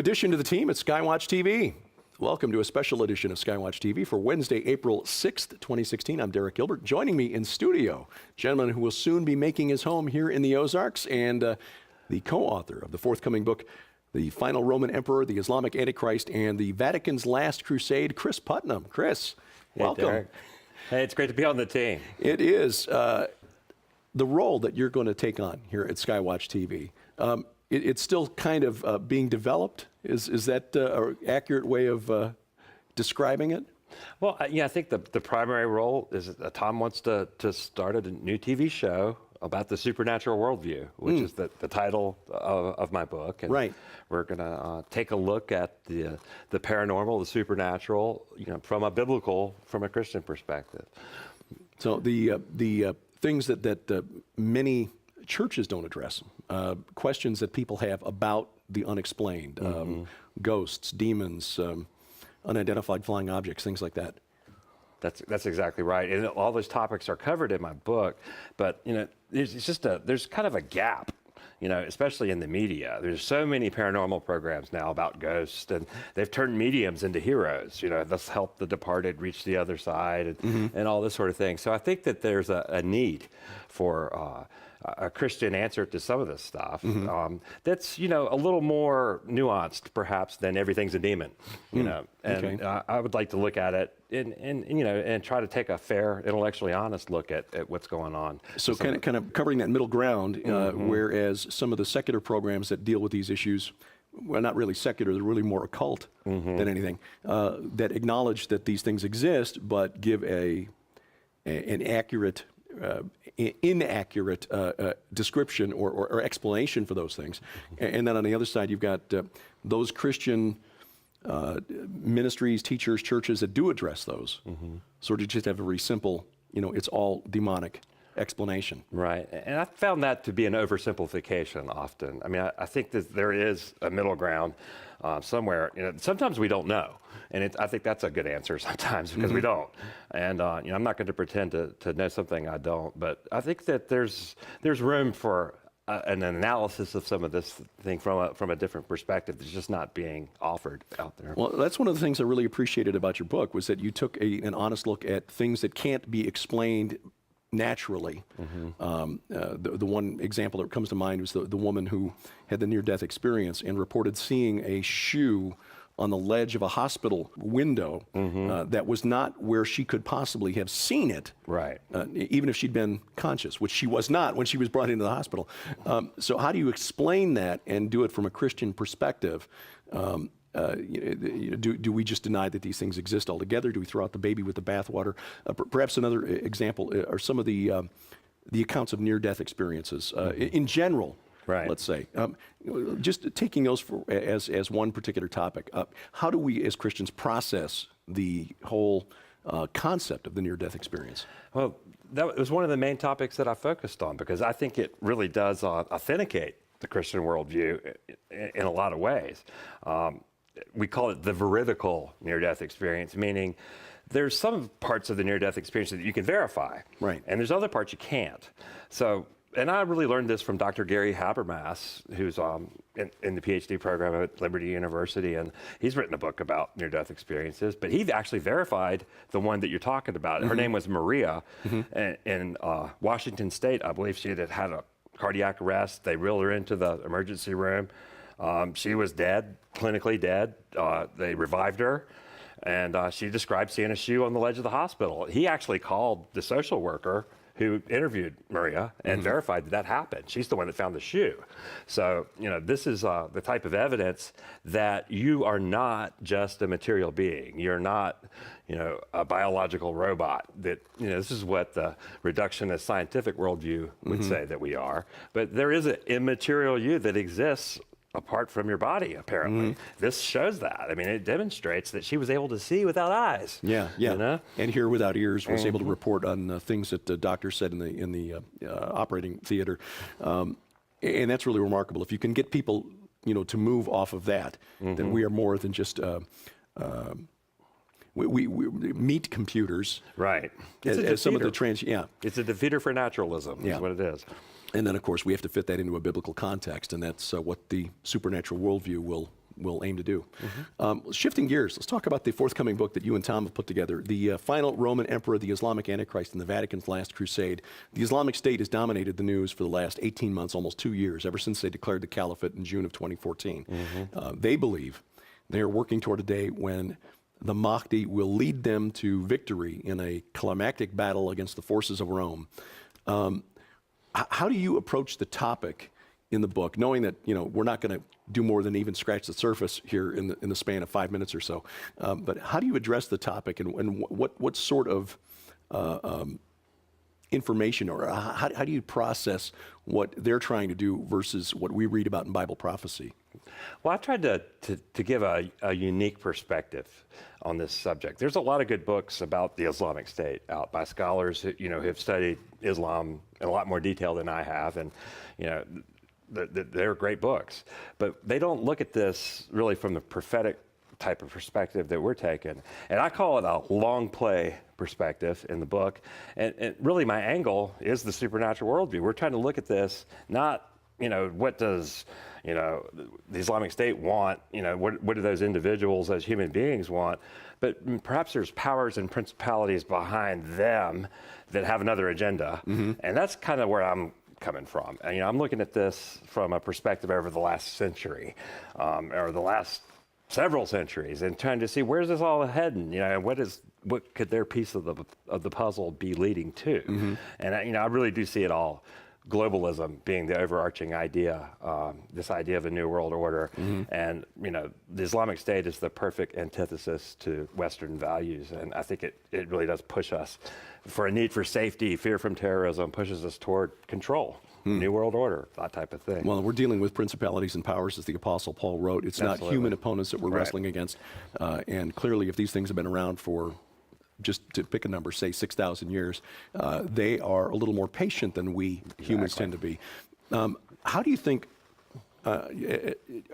addition to the team at SkyWatchTV. Welcome to a special edition of SkyWatchTV for Wednesday, April 6th, 2016. I'm Derek Gilbert. Joining me in studio, a gentleman who will soon be making his home here in the Ozarks and the co-author of the forthcoming book, The Final Roman Emperor, the Islamic Antichrist, and the Vatican's Last Crusade, Cris Putnam. Cris, welcome. Derek. Hey, it's great to be on the team. It is. The role that you're going to take on here at SkyWatchTV, it's still kind of being developed. Is that an accurate way of describing it? Well, yeah, I think the primary role is Tom wants to start a new TV show about the supernatural worldview, which is the title of my book. And right. We're going to take a look at the paranormal, the supernatural, from a Christian perspective. So the things that many churches don't address, questions that people have about the unexplained, ghosts, demons, unidentified flying objects, things like that. That's exactly right, and all those topics are covered in my book. But there's kind of a gap, especially in the media. There's so many paranormal programs now about ghosts, and they've turned mediums into heroes. Let's help the departed reach the other side, and all this sort of thing. So I think that there's a need for a Christian answer to some of this stuff that's a little more nuanced perhaps than everything's a demon, and I would like to look at it and try to take a fair, intellectually honest look at what's going on. So kind of covering that middle ground, whereas some of the secular programs that deal with these issues, well, not really secular, they're really more occult than anything, that acknowledge that these things exist but give an accurate inaccurate description or explanation for those things. And then on the other side, you've got those Christian ministries, teachers, churches that do address those. Sort of just have a very simple, it's all demonic explanation. Right, and I found that to be an oversimplification often. I mean, I think that there is a middle ground somewhere. Sometimes we don't know, and I think that's a good answer sometimes because we don't. And I'm not going to pretend to know something I don't, but I think that there's room for an analysis of some of this thing from a different perspective that's just not being offered out there. Well, that's one of the things I really appreciated about your book was that you took an honest look at things that can't be explained naturally. The one example that comes to mind was the woman who had the near-death experience and reported seeing a shoe on the ledge of a hospital window that was not where she could possibly have seen it, right? Even if she'd been conscious, which she was not when she was brought into the hospital. So how do you explain that and do it from a Christian perspective? Do we just deny that these things exist altogether? Do we throw out the baby with the bathwater? Perhaps another example are some of the accounts of near-death experiences in general. Right. Let's say, just taking those as one particular topic. How do we, as Christians, process the whole concept of the near-death experience? Well, that was one of the main topics that I focused on because I think it really does authenticate the Christian worldview in a lot of ways. We call it the veridical near-death experience, meaning there's some parts of the near-death experience that you can verify, right? And there's other parts you can't. So, and I really learned this from Dr. Gary Habermas, who's in the PhD program at Liberty University, and he's written a book about near-death experiences, but he actually verified the one that you're talking about. Her name was Maria, in Washington State. I believe she had a cardiac arrest. They wheeled her into the emergency room. She was dead, clinically dead. They revived her, and she described seeing a shoe on the ledge of the hospital. He actually called the social worker who interviewed Maria and verified that happened. She's the one that found the shoe. So, this is the type of evidence that you are not just a material being. You're not, a biological robot. That, this is what the reductionist scientific worldview would say that we are. But there is an immaterial you that exists apart from your body, apparently. This shows that. I mean, it demonstrates that she was able to see without eyes. Yeah. And hear without ears, was able to report on things that the doctor said in the operating theater. And that's really remarkable. If you can get people, to move off of that, then we are more than just we meet computers. Right. As some of the It's a defeater for naturalism, is what it is. And then, of course, we have to fit that into a biblical context, and that's what the supernatural worldview will will aim to do. Shifting gears, let's talk about the forthcoming book that you and Tom have put together, The Final Roman Emperor, the Islamic Antichrist, and the Vatican's Last Crusade. The Islamic State has dominated the news for the last 18 months, almost 2 years, ever since they declared the caliphate in June of 2014. They believe they are working toward a day when the Mahdi will lead them to victory in a climactic battle against the forces of Rome. How do you approach the topic in the book, knowing that we're not going to do more than even scratch the surface here in the span of 5 minutes or so? But how do you address the topic, and what sort of information, or how do you process what they're trying to do versus what we read about in Bible prophecy? Well, I tried to give a unique perspective on this subject. There's a lot of good books about the Islamic State out by scholars who have studied Islam in a lot more detail than I have, and they're great books. But they don't look at this really from the prophetic type of perspective that we're taking. And I call it a long play perspective in the book. And really my angle is the supernatural worldview. We're trying to look at this not, what does the Islamic State want? What do those individuals, those human beings want? But perhaps there's powers and principalities behind them that have another agenda. And that's kind of where I'm coming from. And, I'm looking at this from a perspective over the last century, or the last several centuries, and trying to see where's this all heading, and what could their piece of the puzzle be leading to? And I really do see it all. Globalism being the overarching idea, this idea of a new world order, and the Islamic State is the perfect antithesis to Western values, and I think it really does push us for a need for safety, fear from terrorism, pushes us toward control, new world order, that type of thing. Well, we're dealing with principalities and powers, as the Apostle Paul wrote. It's not human opponents that we're wrestling against, and clearly, if these things have been around for, just to pick a number, say 6,000 years, they are a little more patient than we humans tend to be. How do you think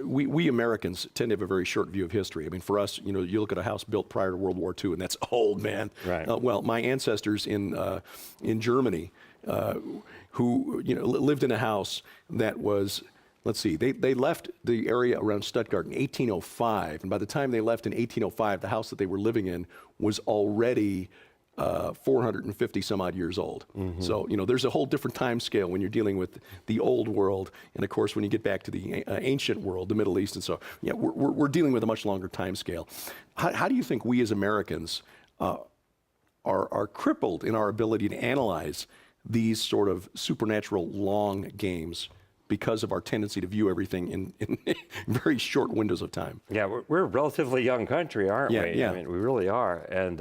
we Americans tend to have a very short view of history? I mean, for us, you look at a house built prior to World War II, and that's old, man. Right. Well, my ancestors in Germany, who lived in a house that was, let's see, they left the area around Stuttgart in 1805, and by the time they left in 1805, the house that they were living in was already 450 some odd years old. So, there's a whole different time scale when you're dealing with the old world, and of course, when you get back to the ancient world, the Middle East, and so, we're dealing with a much longer time scale. How do you think we as Americans are crippled in our ability to analyze these sort of supernatural long games because of our tendency to view everything in very short windows of time? Yeah, we're a relatively young country, aren't we? Yeah. I mean, we really are. And,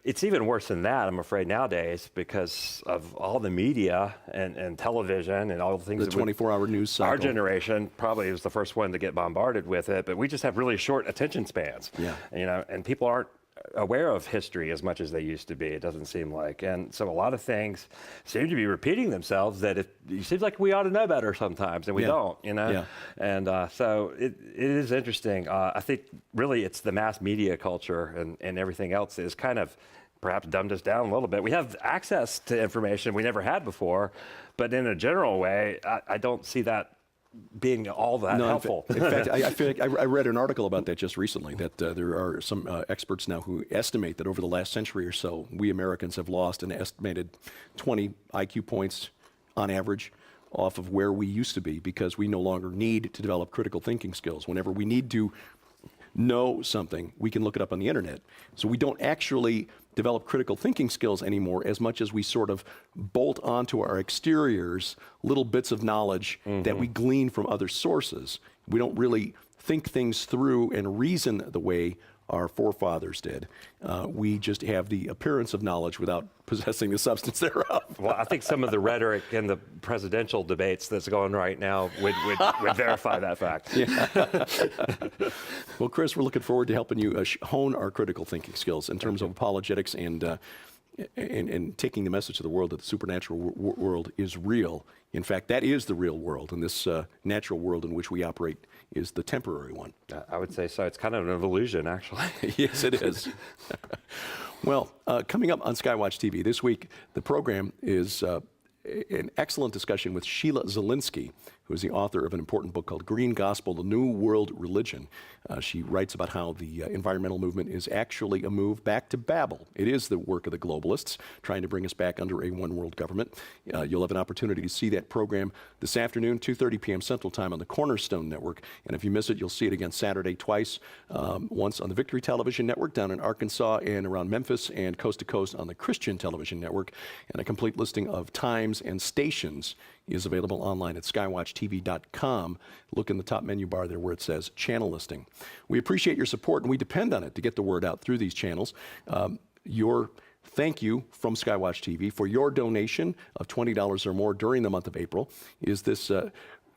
it's even worse than that, I'm afraid, nowadays, because of all the media and television and all the things. The 24-hour news cycle. Our generation probably was the first one to get bombarded with it, but we just have really short attention spans. Yeah. And people aren't aware of history as much as they used to be, it doesn't seem like. And so a lot of things seem to be repeating themselves that it seems like we ought to know better sometimes, and we don't, Yeah. And so it is interesting. I think really it's the mass media culture and everything else is kind of perhaps dumbed us down a little bit. We have access to information we never had before, but in a general way, I don't see that being all that helpful. In fact, I feel like I read an article about that just recently, that there are some experts now who estimate that over the last century or so, we Americans have lost an estimated 20 IQ points on average off of where we used to be, because we no longer need to develop critical thinking skills. Whenever we need to know something, we can look it up on the internet. So we don't actually develop critical thinking skills anymore as much as we sort of bolt onto our exteriors little bits of knowledge that we glean from other sources. We don't really think things through and reason the way our forefathers did. We just have the appearance of knowledge without possessing the substance thereof. Well, I think some of the rhetoric in the presidential debates that's going right now would verify that fact. Yeah. Well, Cris, we're looking forward to helping you hone our critical thinking skills in terms of apologetics and taking the message to the world that the supernatural world is real. In fact, that is the real world, and this natural world in which we operate is the temporary one. I would say so. It's kind of an illusion, actually. Yes, it is. Well, coming up on SkyWatch TV this week, the program is an excellent discussion with Sheila Zielinski, who is the author of an important book called Green Gospel, The New World Religion. She writes about how the environmental movement is actually a move back to Babel. It is the work of the globalists trying to bring us back under a one-world government. You'll have an opportunity to see that program this afternoon, 2:30 p.m. Central Time on the Cornerstone Network. And if you miss it, you'll see it again Saturday twice, once on the Victory Television Network down in Arkansas and around Memphis, and coast to coast on the Christian Television Network. And a complete listing of times and stations is available online at SkyWatchTV.com. Look in the top menu bar there where it says Channel Listing. We appreciate your support, and we depend on it to get the word out through these channels. Your thank you from SkyWatch TV for your donation of $20 or more during the month of April is this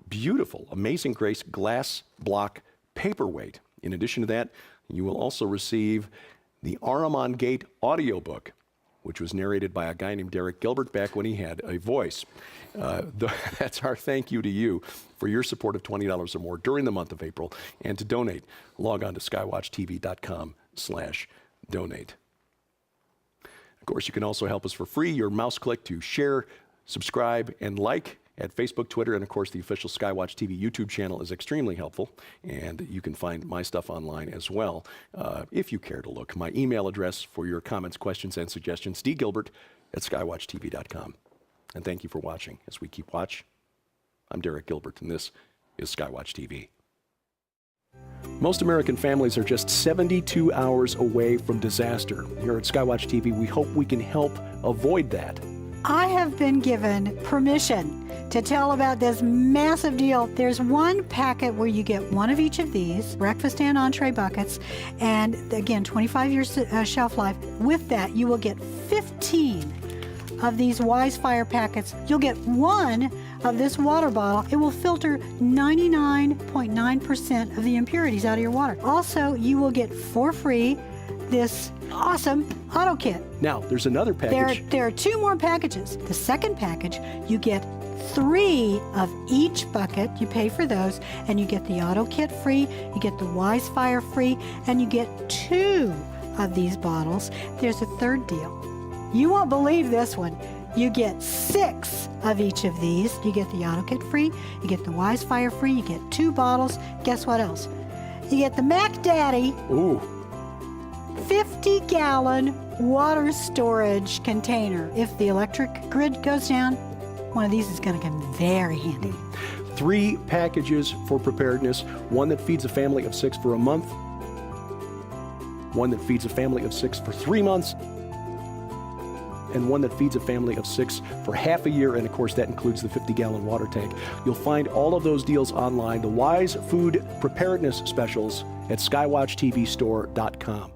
beautiful Amazing Grace glass block paperweight. In addition to that, you will also receive the Ahriman Gate audiobook, which was narrated by a guy named Derek Gilbert back when he had a voice. That's our thank you to you for your support of $20 or more during the month of April. And to donate, log on to skywatchtv.com/donate. Of course, you can also help us for free. Your mouse click to share, subscribe, and like at Facebook, Twitter, and of course the official SkyWatch TV YouTube channel is extremely helpful. And you can find my stuff online as well if you care to look. My email address for your comments, questions, and suggestions, dgilbert@skywatchtv.com. And thank you for watching. As we keep watch, I'm Derek Gilbert, and this is SkyWatch TV. Most American families are just 72 hours away from disaster. Here at SkyWatch TV, we hope we can help avoid that. I have been given permission to tell about this massive deal. There's one packet where you get one of each of these, breakfast and entree buckets, and again, 25 years shelf life. With that, you will get 15 of these Wise Fire packets. You'll get one of this water bottle. It will filter 99.9% of the impurities out of your water. Also, you will get for free this awesome auto kit. Now, there's another package. There are two more packages. The second package, you get 3 of each bucket. You pay for those, and you get the auto kit free, you get the Wise Fire free, and you get 2 of these bottles. There's a third deal. You won't believe this one. You get 6 of each of these. You get the auto kit free, you get the Wise Fire free, you get 2 bottles. Guess what else? You get the Mac Daddy. Ooh. 50-gallon water storage container. If the electric grid goes down, one of these is going to come very handy. 3 packages for preparedness, one that feeds a family of 6 for a month, one that feeds a family of 6 for 3 months, and one that feeds a family of 6 for half a year, and of course that includes the 50-gallon water tank. You'll find all of those deals online, the Wise Food Preparedness Specials at skywatchtvstore.com.